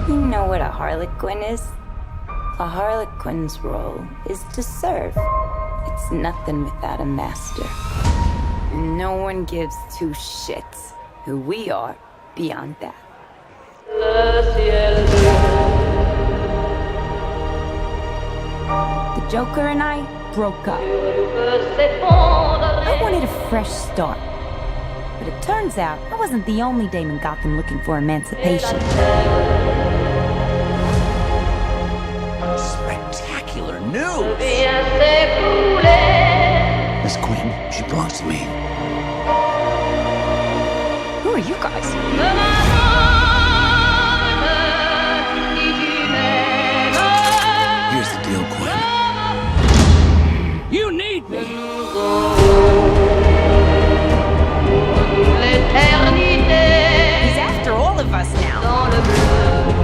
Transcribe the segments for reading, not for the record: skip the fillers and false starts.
You know what a harlequin is? A harlequin's role is to serve. It's nothing without a master. No one gives two shits who we are beyond that. The Joker and I broke up. I wanted a fresh start. But it turns out I wasn't the only dame in Gotham looking for emancipation. Spectacular news! Miss Queen, she belongs to me. Who are you guys? Here's the deal, Queen. You need me! He's after all of us now.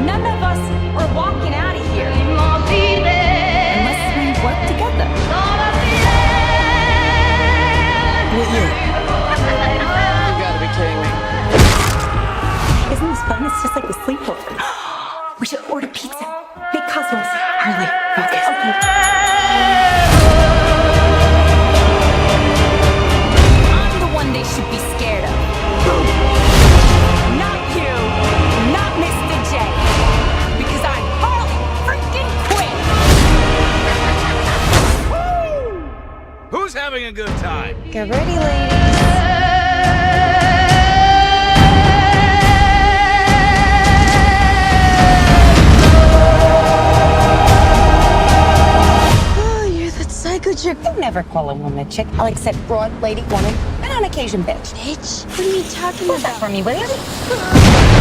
None of us are walking out of here unless we work together. What year? You gotta be kidding me. Isn't this fun? It's just like the sleepover. We should order pizza. Big Cosmos. Harley, focus. Okay. I'm the one they should be scared of. Not you. Not Mr. J. Because I'm Harley freaking Quinn. Who's having a good time? Get ready, ladies. Psycho chick. Don't never call a woman a chick. I'll accept broad, lady, woman, and on occasion, bitch. Bitch? What are you talking Hold that about? for me, will you?